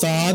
7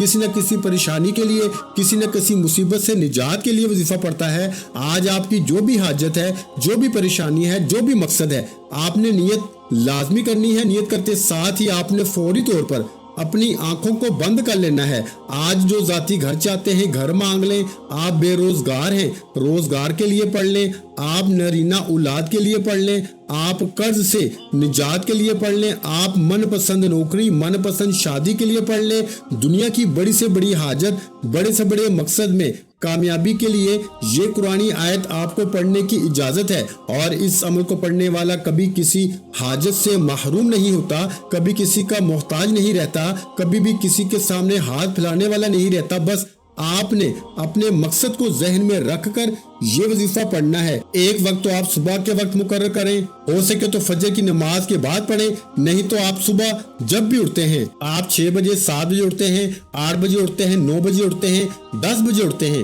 کسی نہ کسی پریشانی کے لیے، کسی نہ کسی مصیبت سے نجات کے لیے وظیفہ پڑھتا ہے۔ آج آپ کی جو بھی حاجت ہے، جو بھی پریشانی ہے، جو بھی مقصد ہے، آپ نے نیت لازمی کرنی ہے۔ نیت کرتے ساتھ ہی آپ نے فوری طور پر اپنی آنکھوں کو بند کر لینا ہے۔ آج جو ذاتی گھر چاہتے ہیں گھر مانگ لیں، آپ بے روزگار ہیں روزگار کے لیے پڑھ لیں، آپ نرینہ اولاد کے لیے پڑھ لیں، آپ قرض سے نجات کے لیے پڑھ لیں، آپ من پسند نوکری، من پسند شادی کے لیے پڑھ لیں۔ دنیا کی بڑی سے بڑی حاجت، بڑے سے بڑے مقصد میں کامیابی کے لیے یہ قرآنی آیت آپ کو پڑھنے کی اجازت ہے، اور اس عمل کو پڑھنے والا کبھی کسی حاجت سے محروم نہیں ہوتا، کبھی کسی کا محتاج نہیں رہتا، کبھی بھی کسی کے سامنے ہاتھ پھیلانے والا نہیں رہتا۔ بس آپ نے اپنے مقصد کو ذہن میں رکھ کر یہ وظیفہ پڑھنا ہے۔ ایک وقت تو آپ صبح کے وقت مقرر کریں، ہو سکے تو فجر کی نماز کے بعد پڑھیں، نہیں تو آپ صبح جب بھی اٹھتے ہیں، آپ 6 بجے 7 بجے اٹھتے ہیں، 8 بجے اٹھتے ہیں، 9 بجے اٹھتے ہیں، 10 بجے اٹھتے ہیں،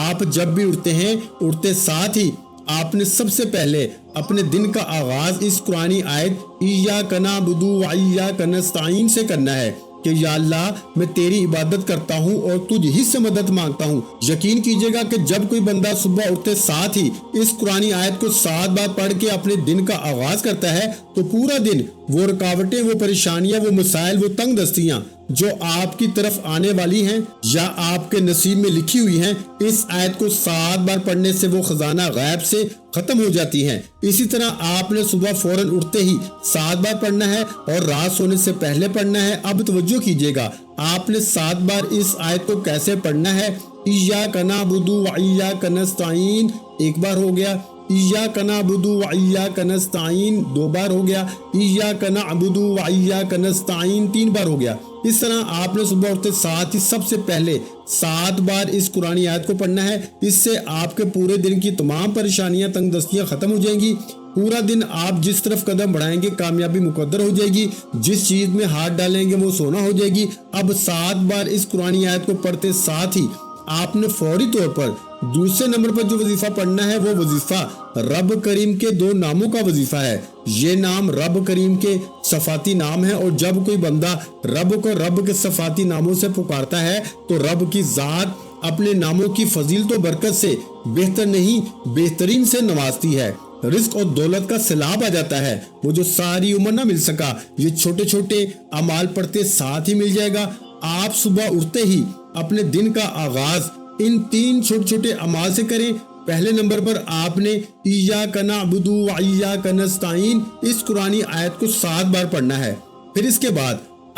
آپ جب بھی اٹھتے ہیں، اٹھتے ساتھ ہی آپ نے سب سے پہلے اپنے دن کا آغاز اس قرآنی آیت ایاک نعبد و ایاک نستعین سے کرنا ہے کہ یا اللہ میں تیری عبادت کرتا ہوں اور تجھ ہی سے مدد مانگتا ہوں۔ یقین کیجئے گا کہ جب کوئی بندہ صبح اٹھتے ساتھ ہی اس قرآنی آیت کو 7 بار پڑھ کے اپنے دن کا آغاز کرتا ہے تو پورا دن وہ رکاوٹیں، وہ پریشانیاں، وہ مسائل، وہ تنگ دستیاں جو آپ کی طرف آنے والی ہیں یا آپ کے نصیب میں لکھی ہوئی ہیں، اس آیت کو 7 بار پڑھنے سے وہ خزانہ غیب سے ختم ہو جاتی ہیں۔ اسی طرح آپ نے صبح فوراً اٹھتے ہی 7 بار پڑھنا ہے اور رات سونے سے پہلے پڑھنا ہے۔ اب توجہ کیجئے گا، آپ نے 7 بار اس آیت کو کیسے پڑھنا ہے۔ ایاک نعبد و ایاک نستعین 1 بار ہو گیا، ایاک نعبد و ایاک نستعین 2 بار ہو گیا، ایاک نعبد و ایاک نستعین 3 بار ہو گیا۔ اس طرح آپ نے صبح اٹھتے ساتھ ہی سب سے پہلے 7 بار اس قرآنی آیت کو پڑھنا ہے۔ اس سے آپ کے پورے دن کی تمام پریشانیاں، تنگ دستیاں ختم ہو جائیں گی۔ پورا دن آپ جس طرف قدم بڑھائیں گے کامیابی مقدر ہو جائے گی، جس چیز میں ہاتھ ڈالیں گے وہ سونا ہو جائے گی۔ اب 7 بار اس قرآنی آیت کو پڑھتے ساتھ ہی آپ نے فوری طور پر دوسرے نمبر پر جو وظیفہ پڑھنا ہے وہ وظیفہ رب کریم کے 2 ناموں کا وظیفہ ہے۔ یہ نام رب کریم کے صفاتی نام ہے، اور جب کوئی بندہ رب کو رب کے صفاتی ناموں سے پکارتا ہے تو رب کی ذات اپنے ناموں کی فضیلت و برکت سے بہتر نہیں بہترین سے نوازتی ہے۔ رزق اور دولت کا سیلاب آ جاتا ہے، وہ جو ساری عمر نہ مل سکا یہ چھوٹے چھوٹے اعمال پڑھتے ساتھ ہی مل جائے گا۔ آپ صبح اٹھتے ہی اپنے دن کا آغاز ان 3 چھوٹے چھوٹے اعمال سے کریں۔ پہلے نمبر پر آپ نے ایاک نعبد و ایاک نستعین اس قرآنی آیت کو 7 بار پڑھنا ہے۔ پھر اس کے بعد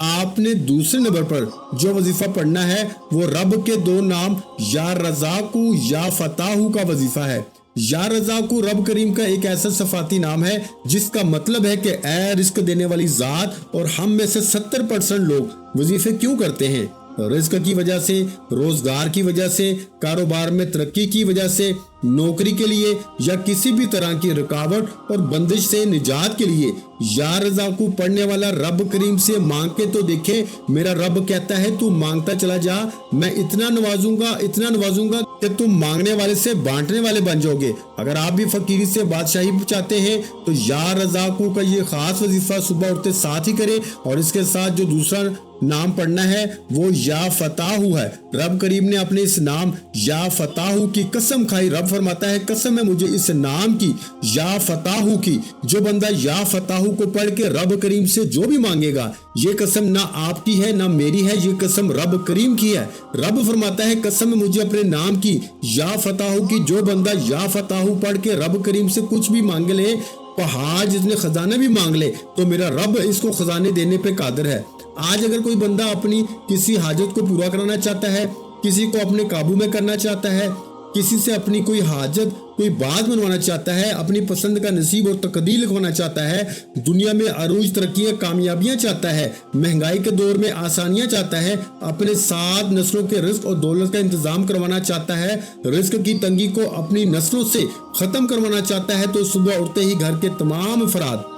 آپ نے دوسرے نمبر پر جو وظیفہ پڑھنا ہے وہ رب کے 2 نام یا رزاق یا فتاح کا وظیفہ ہے۔ یا رزاق رب کریم کا ایک ایسا صفاتی نام ہے جس کا مطلب ہے کہ اے رزق دینے والی ذات، اور ہم میں سے 70% لوگ وظیفے کیوں کرتے ہیں؟ رزق کی وجہ سے، روزگار کی وجہ سے، کاروبار میں ترقی کی وجہ سے، نوکری کے لیے یا کسی بھی طرح کی رکاوٹ اور بندش سے نجات کے لیے۔ یا رزاق پڑھنے والا رب کریم سے مانگ کے تو دیکھے، میرا رب کہتا ہے تو مانگتا چلا جا، میں اتنا نوازوں گا کہ تم مانگنے والے سے بانٹنے والے بن جاؤ گے۔ اگر آپ بھی فقیری سے بادشاہی چاہتے ہیں تو یا رزاق کا یہ خاص وظیفہ صبح اٹھتے ساتھ ہی کریں، اور اس کے ساتھ جو دوسرا نام پڑھنا ہے وہ یا فتاح ہے۔ رب کریم نے اپنے اس نام یا فتاح کی قسم کھائی۔ رب فرماتا ہے قسم ہے مجھے اس نام کی، یا فتاح کی، جو بندہ یا فتاح کو پڑھ کے رب کریم سے جو بھی مانگے گا، یہ قسم نہ آپ کی ہے نہ میری ہے، یہ قسم رب کریم کی ہے۔ رب فرماتا ہے قسم ہے مجھے اپنے نام کی، یا فتاح کی، جو بندہ یا فتاح پڑھ کے رب کریم سے کچھ بھی مانگ لے، پہاڑ جتنے خزانہ بھی مانگ لے، تو میرا رب اس کو خزانے دینے پہ قادر ہے۔ آج اگر کوئی بندہ اپنی کسی حاجت کو پورا کرنا چاہتا ہے، کسی کو اپنے قابو میں کرنا چاہتا ہے، کسی سے اپنی کوئی حاجت، کوئی بات منوانا چاہتا ہے، اپنی پسند کا نصیب اور تقدیر لکھوانا چاہتا ہے، دنیا میں عروج ترقیاں کامیابیاں چاہتا ہے، مہنگائی کے دور میں آسانیاں چاہتا ہے، اپنے 7 نسلوں کے رزق اور دولت کا انتظام کروانا چاہتا ہے، رزق کی تنگی کو اپنی نسلوں سے ختم کروانا چاہتا ہے، تو صبح اٹھتے ہی گھر کے تمام افراد،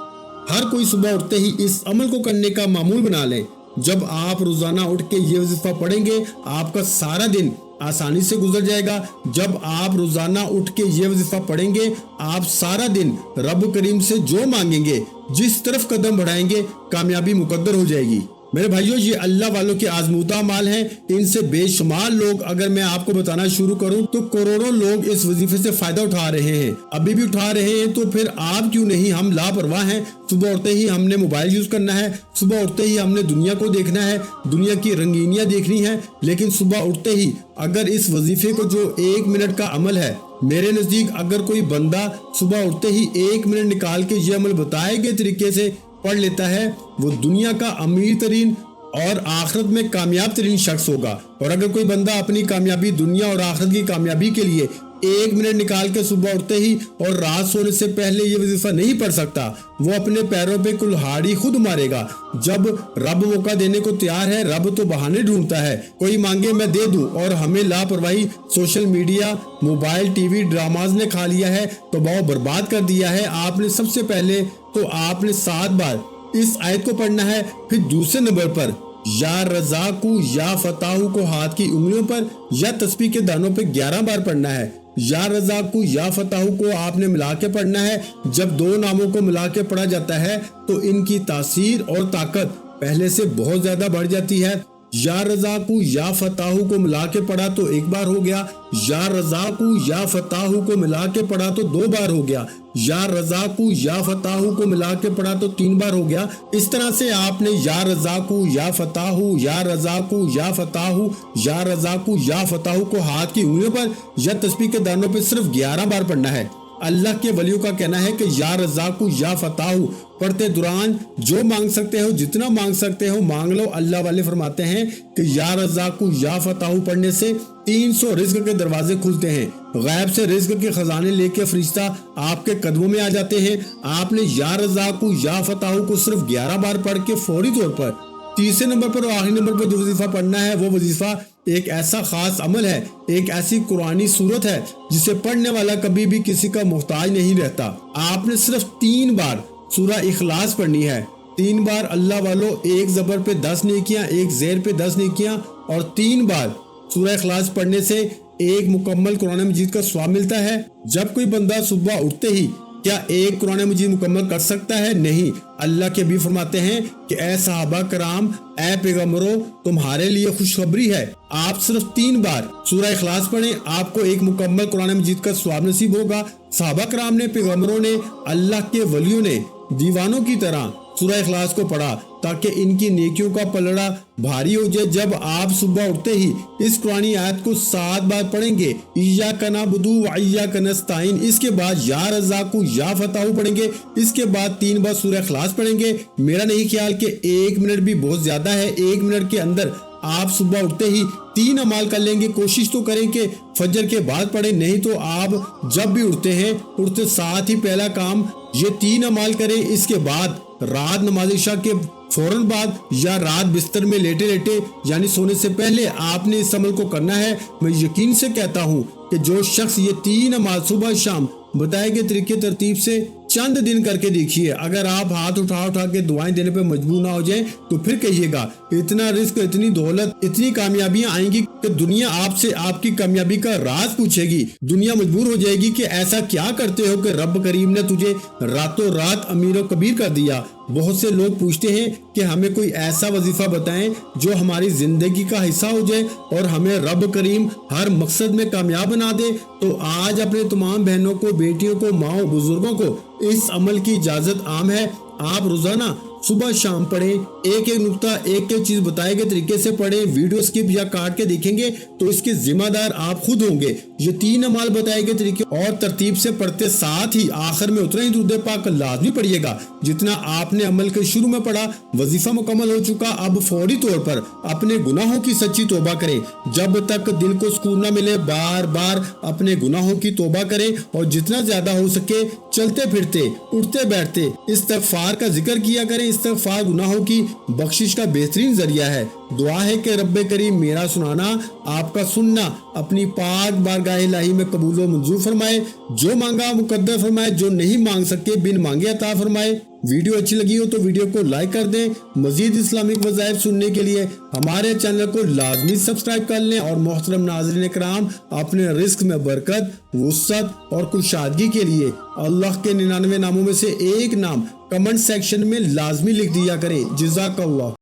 ہر کوئی صبح اٹھتے ہی اس عمل کو کرنے کا معمول بنا لیں۔ جب آپ روزانہ اٹھ کے یہ وظیفہ پڑھیں گے آپ کا سارا دن آسانی سے گزر جائے گا۔ جب آپ روزانہ اٹھ کے یہ وظیفہ پڑھیں گے آپ سارا دن رب کریم سے جو مانگیں گے، جس طرف قدم بڑھائیں گے کامیابی مقدر ہو جائے گی۔ میرے بھائیوں یہ اللہ والوں کے آزمودہ اعمال ہیں، ان سے بے شمار لوگ، اگر میں آپ کو بتانا شروع کروں تو کروڑوں لوگ اس وظیفے سے فائدہ اٹھا رہے ہیں، ابھی بھی اٹھا رہے ہیں۔ تو پھر آپ کیوں نہیں؟ ہم لاپرواہ ہیں۔ صبح اٹھتے ہی ہم نے موبائل یوز کرنا ہے، صبح اٹھتے ہی ہم نے دنیا کو دیکھنا ہے، دنیا کی رنگینیاں دیکھنی ہے، لیکن صبح اٹھتے ہی اگر اس وظیفے کو جو 1 منٹ کا عمل ہے، میرے نزدیک اگر کوئی بندہ صبح اٹھتے ہی 1 منٹ نکال کے یہ عمل بتائے گئے طریقے سے پڑھ لیتا ہے، وہ دنیا کا امیر ترین اور آخرت میں کامیاب ترین شخص ہوگا۔ اور اگر کوئی بندہ اپنی کامیابی، دنیا اور آخرت کی کامیابی کے لیے 1 منٹ نکال کے صبح اٹھتے ہی اور رات سونے سے پہلے یہ وظیفہ نہیں پڑھ سکتا، وہ اپنے پیروں پہ کلہاڑی خود مارے گا۔ جب رب موقع دینے کو تیار ہے، رب تو بہانے ڈھونڈتا ہے، کوئی مانگے میں دے دوں، اور ہمیں لاپرواہی social media, mobile, T V, dramas نے کھا لیا ہے، تو بہت برباد کر دیا ہے۔ آپ نے سب سے پہلے تو آپ نے 7 بار اس آیت کو پڑھنا ہے، پھر دوسرے نمبر پر یا رزاقو یا فتاحو کو ہاتھ کی انگلیوں پر یا تسبیح کے دانوں پہ 11 بار پڑھنا ہے۔ یا رزاقو یا فتاحو کو آپ نے ملا کے پڑھنا ہے۔ جب 2 ناموں کو ملا کے پڑھا جاتا ہے تو ان کی تاثیر اور طاقت پہلے سے بہت زیادہ بڑھ جاتی ہے۔ یا رزاقو یا فتاحو کو ملا کے پڑھا تو 1 بار ہو گیا، یا رزاقو یا فتاحو کو ملا کے پڑھا تو 2 بار ہو گیا، یا رزاقو یا فتاحو کو ملا کے پڑھا تو 3 بار ہو گیا۔ اس طرح سے آپ نے یا رزاقو یا فتاحو، یا رزاقو یا فتاحو، یا رزاقو یا فتاحو کو ہاتھ کی انگلیوں پر یا تسبیح کے دانوں پہ صرف 11 بار پڑھنا ہے۔ اللہ کے ولیوں کا کہنا ہے کہ یا رزاقو یا فتاحو پڑھتے دوران جو مانگ سکتے ہو، جتنا مانگ سکتے ہو مانگ لو۔ اللہ والے فرماتے ہیں کہ یا رزاقو یا فتاحو پڑھنے سے 300 رزق کے دروازے کھلتے ہیں، غیب سے رزق کے خزانے لے کے فرشتہ آپ کے قدموں میں آ جاتے ہیں۔ آپ نے یا رزاقو یا فتاحو کو صرف 11 بار پڑھ کے فوری طور پر تیسرے نمبر پر اور آخری نمبر پر جو وظیفہ پڑھنا ہے، وہ وظیفہ ایک ایسا خاص عمل ہے، ایک ایسی قرآنی صورت ہے جسے پڑھنے والا کبھی بھی کسی کا محتاج نہیں رہتا۔ آپ نے صرف 3 بار سورہ اخلاص پڑھنی ہے۔ 3 بار اللہ والوں، 1 زبر پہ 10 نیکیاں، 1 زیر پہ 10 نیکیاں، اور 3 بار سورہ اخلاص پڑھنے سے 1 مکمل قرآن مجید کا ثواب ملتا ہے۔ جب کوئی بندہ صبح اٹھتے ہی کیا 1 قرآن مجید مکمل کر سکتا ہے؟ نہیں۔ اللہ کے بھی فرماتے ہیں کہ اے صحابہ کرام، اے پیغمبروں، تمہارے لیے خوشخبری ہے، آپ صرف 3 بار سورہ اخلاص پڑھیں، آپ کو 1 مکمل قرآن مجید کا ثواب نصیب ہوگا۔ صحابہ کرام نے، پیغمبروں نے، اللہ کے ولیوں نے دیوانوں کی طرح سورہ اخلاص کو پڑھا تاکہ ان کی نیکیوں کا پلڑا بھاری ہو جائے۔ جب آپ صبح اٹھتے ہی اس قرآنی آیت کو 7 بار پڑھیں گے، ایاک نعبدو و ایاک نستعین، اس کے بعد یا رزاقو یا فتاحو پڑھیں گے، اس کے بعد 3 بار سورہ اخلاص پڑھیں گے، میرا نہیں خیال کہ 1 منٹ بھی بہت زیادہ ہے، 1 منٹ کے اندر آپ صبح اٹھتے ہی 3 اعمال کر لیں گے۔ کوشش تو کریں کہ فجر کے بعد پڑھیں، نہیں تو آپ جب بھی اٹھتے ہیں، اٹھتے ساتھ ہی پہلا کام یہ 3 اعمال کریں۔ اس کے بعد رات نماز عشاء کے فوراً بعد یا رات بستر میں لیٹے لیٹے یعنی سونے سے پہلے آپ نے اس عمل کو کرنا ہے۔ میں یقین سے کہتا ہوں کہ جو شخص یہ 3 اعمال صبح شام بتائے گئے طریقے ترتیب سے چند دن کر کے دیکھیے، اگر آپ ہاتھ اٹھا کے دعائیں دینے پہ مجبور نہ ہو جائیں تو پھر کہیے گا اتنا رزق، اتنی دولت، اتنی کامیابیاں آئیں گی کہ دنیا آپ سے آپ کی کامیابی کا راز پوچھے گی۔ دنیا مجبور ہو جائے گی کہ ایسا کیا کرتے ہو کہ رب کریم نے تجھے راتوں رات امیر و کبیر کر دیا۔ بہت سے لوگ پوچھتے ہیں کہ ہمیں کوئی ایسا وظیفہ بتائیں جو ہماری زندگی کا حصہ ہو جائے اور ہمیں رب کریم ہر مقصد میں کامیاب بنا دے۔ تو آج اپنے تمام بہنوں کو، بیٹیوں کو، ماؤں، بزرگوں کو اس عمل کی اجازت عام ہے۔ آپ روزانہ صبح شام پڑھیں، ایک نقطہ، ایک چیز بتائے گئے طریقے سے پڑھیں، ویڈیو سکپ یا کاٹ کے دیکھیں گے تو اس کے ذمہ دار آپ خود ہوں گے۔ یہ 3 اعمال بتائے گئے طریقے اور ترتیب سے پڑھتے ساتھ ہی آخر میں اتنا ہی درود پاک لازمی پڑھیے گا جتنا آپ نے عمل کے شروع میں پڑھا۔ وظیفہ مکمل ہو چکا، اب فوری طور پر اپنے گناہوں کی سچی توبہ کریں۔ جب تک دل کو سکون نہ ملے بار بار اپنے گناہوں کی توبہ کریں، اور جتنا زیادہ ہو سکے چلتے پھرتے، اٹھتے بیٹھتے استغفار کا ذکر کیا کریں۔ استغفار گناہوں کی بخشش کا بہترین ذریعہ ہے۔ دعا ہے کہ رب کریم میرا سنانا، آپ کا سننا اپنی پاک بارگاہ الہی میں قبول و منظور فرمائے، جو مانگا مقدر فرمائے، جو نہیں مانگ سکے بن مانگے عطا فرمائے۔ ویڈیو اچھی لگی ہو تو ویڈیو کو لائک کر دیں۔ مزید اسلامک وظائف سننے کے لیے ہمارے چینل کو لازمی سبسکرائب کر لیں، اور محترم ناظرین کرام، اپنے رزق میں برکت، وسعت اور کشادگی کے لیے اللہ کے 99 ناموں میں سے ایک نام کمنٹ سیکشن میں لازمی لکھ دیا کریں۔ جزاک اللہ۔